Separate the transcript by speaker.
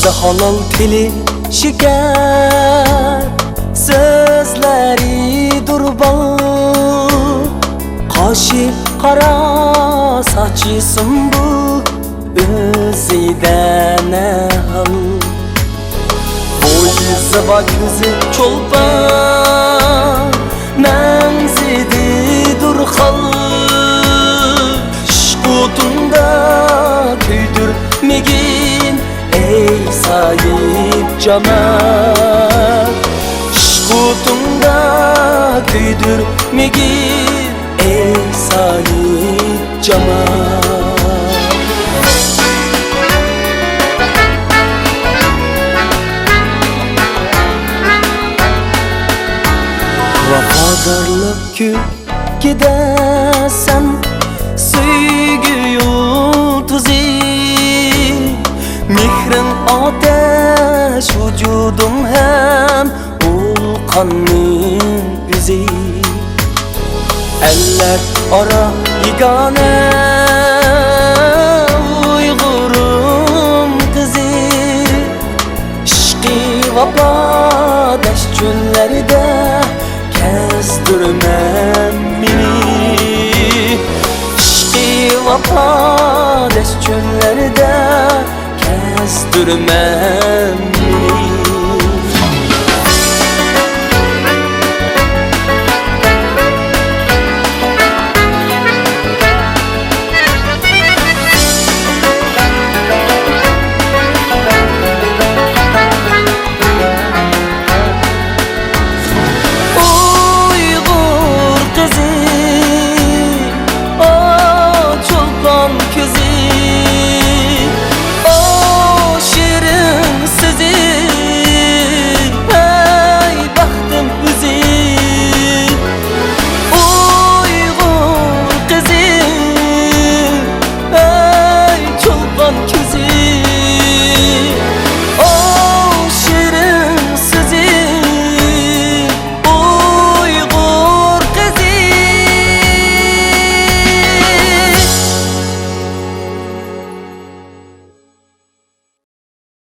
Speaker 1: Ağzı halal tili şeker, sözleri durbal, kaşı kara saçı sümbül, özüde ne hal. Boyuzu va ko'zi cho'lpon, manzidi durxal, ishqutunda kuydirmagin ey sayib jamal. Ishqutunda kuydirmagin ey sayib jamal. Vafadarlık gidersen sevgi yıldızı, mihrin ateş vücudum hem ulkanın yüzü. Eller ara yegane uygurum kızı, işki vafadaş günlerde kestirmem meni. İşki vafadaş günlerde kestirmem